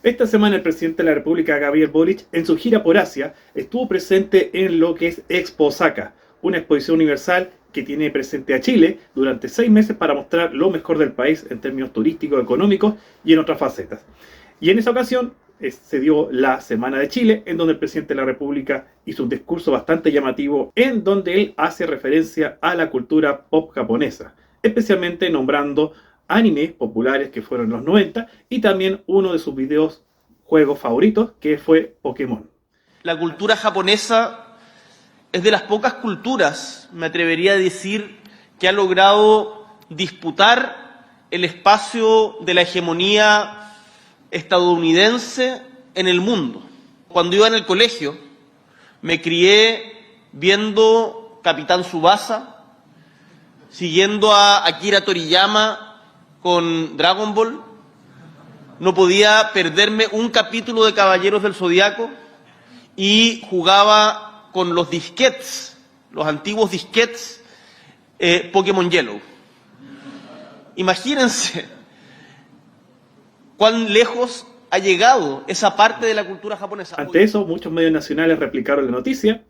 Esta semana el presidente de la República, Gabriel Boric, en su gira por Asia, estuvo presente en lo que es Expo Osaka, una exposición universal que tiene presente a Chile durante 6 meses para mostrar lo mejor del país en términos turísticos, económicos y en otras facetas. Y en esa ocasión se dio la Semana de Chile, en donde el presidente de la República hizo un discurso bastante llamativo, en donde él hace referencia a la cultura pop japonesa, especialmente nombrando animes populares que fueron en los 90 y también uno de sus videos juegos favoritos que fue Pokémon. La cultura japonesa es de las pocas culturas, me atrevería a decir, que ha logrado disputar el espacio de la hegemonía estadounidense en el mundo. Cuando iba en el colegio, me crié viendo Capitán Tsubasa, siguiendo a Akira Toriyama con Dragon Ball. No podía perderme un capítulo de Caballeros del Zodiaco y jugaba con los disquetes, los antiguos disquetes Pokémon Yellow. Imagínense cuán lejos ha llegado esa parte de la cultura japonesa. Ante eso, muchos medios nacionales replicaron la noticia.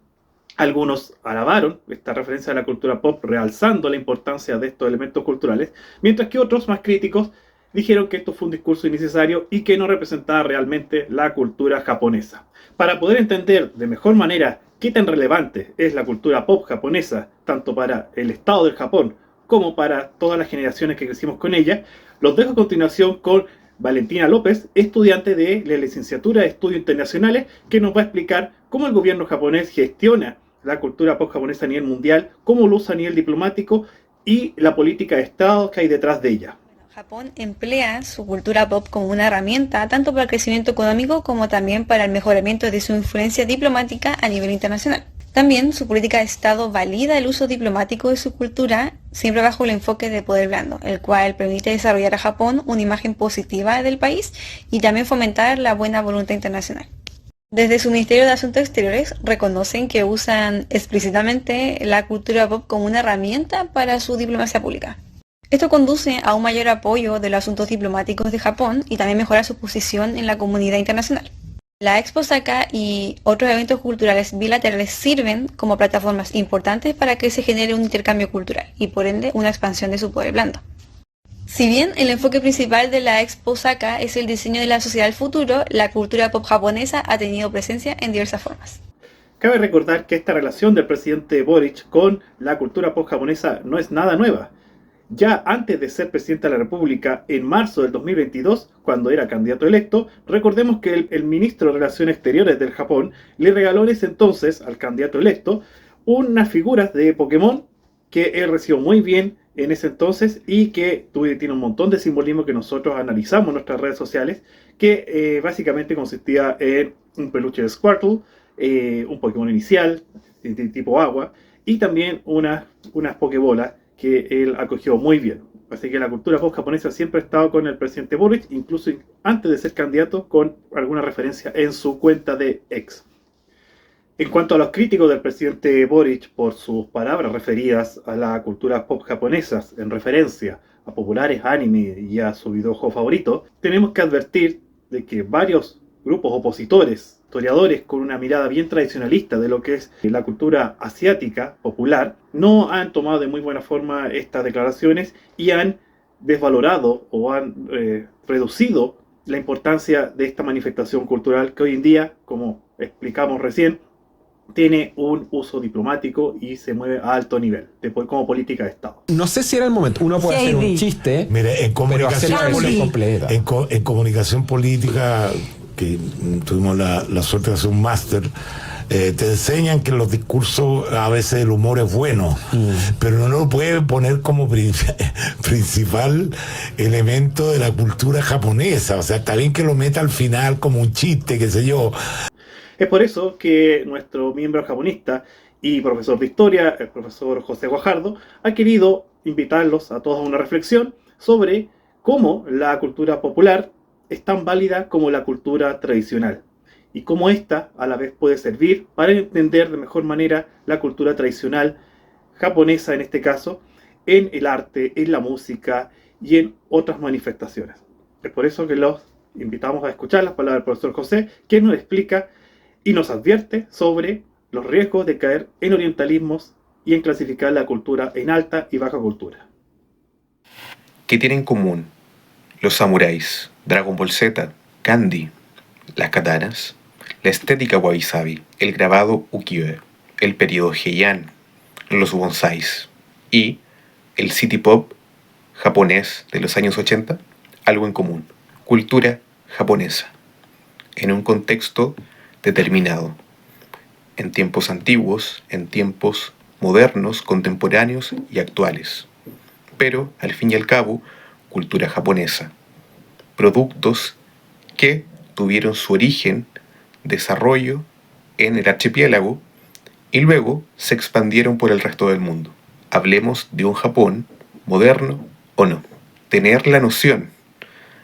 Algunos alabaron esta referencia a la cultura pop, realzando la importancia de estos elementos culturales, mientras que otros, más críticos, dijeron que esto fue un discurso innecesario y que no representaba realmente la cultura japonesa. Para poder entender de mejor manera qué tan relevante es la cultura pop japonesa, tanto para el Estado del Japón como para todas las generaciones que crecimos con ella, los dejo a continuación con Valentina López, estudiante de la licenciatura de Estudios Internacionales, que nos va a explicar cómo el gobierno japonés gestiona la cultura pop japonesa a nivel mundial, cómo lo usa a nivel diplomático y la política de Estado que hay detrás de ella. Japón emplea su cultura pop como una herramienta tanto para el crecimiento económico como también para el mejoramiento de su influencia diplomática a nivel internacional. También su política de Estado valida el uso diplomático de su cultura, siempre bajo el enfoque de poder blando, el cual permite desarrollar a Japón una imagen positiva del país y también fomentar la buena voluntad internacional. Desde su Ministerio de Asuntos Exteriores reconocen que usan explícitamente la cultura pop como una herramienta para su diplomacia pública. Esto conduce a un mayor apoyo de los asuntos diplomáticos de Japón y también mejora su posición en la comunidad internacional. La Expo Osaka y otros eventos culturales bilaterales sirven como plataformas importantes para que se genere un intercambio cultural y por ende una expansión de su poder blando. Si bien el enfoque principal de la Expo Osaka es el diseño de la sociedad del futuro, la cultura pop japonesa ha tenido presencia en diversas formas. Cabe recordar que esta relación del presidente Boric con la cultura pop japonesa no es nada nueva. Ya antes de ser presidente de la República, en marzo del 2022, cuando era candidato electo, recordemos que el ministro de Relaciones Exteriores del Japón le regaló en ese entonces al candidato electo unas figuras de Pokémon que él recibió muy bien en ese entonces y que tiene un montón de simbolismo que nosotros analizamos en nuestras redes sociales, que básicamente consistía en un peluche de Squirtle, un Pokémon inicial de tipo agua y también unas Pokébolas que él acogió muy bien. Así que la cultura pop japonesa siempre ha estado con el presidente Boric, incluso antes de ser candidato, con alguna referencia en su cuenta de X. En cuanto a los críticos del presidente Boric por sus palabras referidas a la cultura pop japonesa en referencia a populares anime y a su videojuego favorito, tenemos que advertir de que varios grupos opositores, historiadores con una mirada bien tradicionalista de lo que es la cultura asiática popular, no han tomado de muy buena forma estas declaraciones y han desvalorado o han reducido la importancia de esta manifestación cultural que hoy en día, como explicamos recién, tiene un uso diplomático y se mueve a alto nivel como política de Estado. No sé si era el momento. Uno puede hacer un chiste, mira, en comunicación pero hacerlo completa. En comunicación política, que tuvimos la suerte de hacer un máster, te enseñan que en los discursos a veces el humor es bueno, pero no lo puede poner como principal elemento de la cultura japonesa. O sea, está bien que lo meta al final como un chiste, qué sé yo. Es por eso que nuestro miembro japonista y profesor de historia, el profesor José Guajardo, ha querido invitarlos a todos a una reflexión sobre cómo la cultura popular es tan válida como la cultura tradicional y cómo ésta a la vez puede servir para entender de mejor manera la cultura tradicional japonesa, en este caso, en el arte, en la música y en otras manifestaciones. Es por eso que los invitamos a escuchar las palabras del profesor José, que nos explica y nos advierte sobre los riesgos de caer en orientalismos y en clasificar la cultura en alta y baja cultura. ¿Qué tienen en común los samuráis, Dragon Ball Z, Candy, las katanas, la estética wabi-sabi, el grabado ukiyo-e, el periodo Heian, los bonsáis y el city pop japonés de los años 80? Algo en común: cultura japonesa, en un contexto determinado, en tiempos antiguos, en tiempos modernos, contemporáneos y actuales. Pero, al fin y al cabo, cultura japonesa. Productos que tuvieron su origen, desarrollo en el archipiélago y luego se expandieron por el resto del mundo. Hablemos de un Japón moderno o no. Tener la noción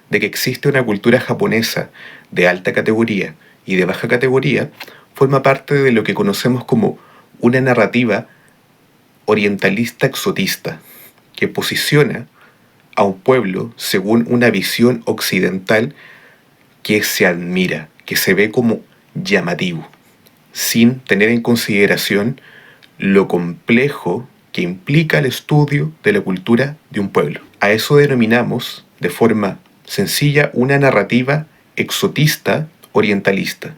de que existe una cultura japonesa de alta categoría y de baja categoría forma parte de lo que conocemos como una narrativa orientalista exotista, que posiciona a un pueblo según una visión occidental que se admira, que se ve como llamativo, sin tener en consideración lo complejo que implica el estudio de la cultura de un pueblo. A eso denominamos, de forma sencilla, una narrativa exotista orientalista.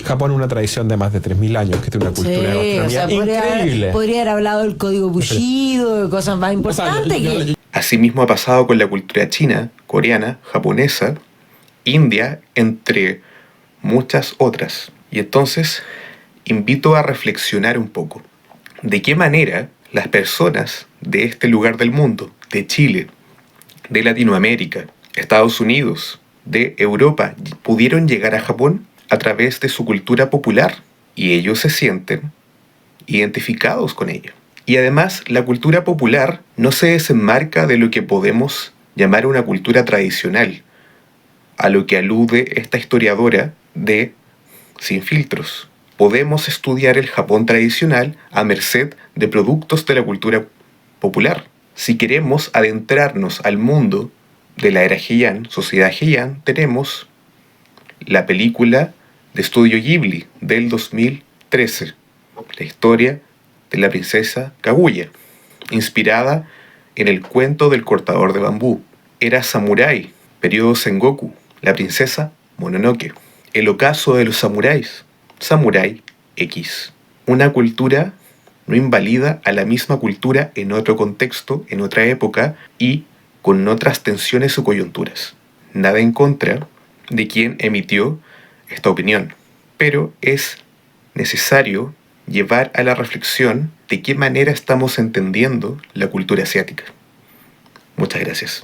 Japón es una tradición de más de 3.000 años, que tiene una cultura de gastronomía increíble. Podría haber hablado del código Bushido, de cosas más importantes. Asimismo ha pasado con la cultura china, coreana, japonesa, india, entre muchas otras. Y entonces invito a reflexionar un poco. ¿De qué manera las personas de este lugar del mundo, de Chile, de Latinoamérica, Estados Unidos, de Europa, pudieron llegar a Japón? A través de su cultura popular, y ellos se sienten identificados con ello. Y además, la cultura popular no se desenmarca de lo que podemos llamar una cultura tradicional, a lo que alude esta historiadora de Sin Filtros. Podemos estudiar el Japón tradicional a merced de productos de la cultura popular. Si queremos adentrarnos al mundo de la era Heian, sociedad Heian, tenemos la película de Estudio Ghibli del 2013, la historia de la princesa Kaguya, inspirada en el cuento del cortador de bambú. Era samurái, periodo Sengoku, la princesa Mononoke. El ocaso de los samuráis, Samurai X. Una cultura no invalida a la misma cultura en otro contexto, en otra época y con otras tensiones o coyunturas. Nada en contra de quien emitió esta opinión, pero es necesario llevar a la reflexión de qué manera estamos entendiendo la cultura asiática. Muchas gracias.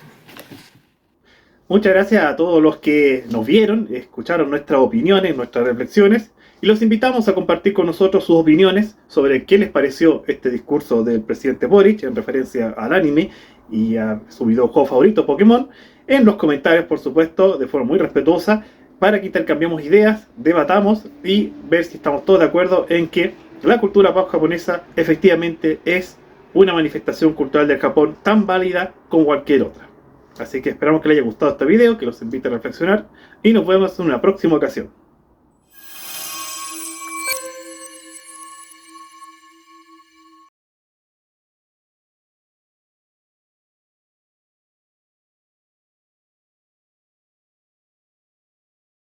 Muchas gracias a todos los que nos vieron, escucharon nuestras opiniones, nuestras reflexiones, y los invitamos a compartir con nosotros sus opiniones sobre qué les pareció este discurso del presidente Boric en referencia al anime y a su videojuego favorito, Pokémon, en los comentarios, por supuesto, de forma muy respetuosa, para que intercambiemos ideas, debatamos y ver si estamos todos de acuerdo en que la cultura pop japonesa efectivamente es una manifestación cultural del Japón tan válida como cualquier otra. Así que esperamos que les haya gustado este video, que los invite a reflexionar y nos vemos en una próxima ocasión.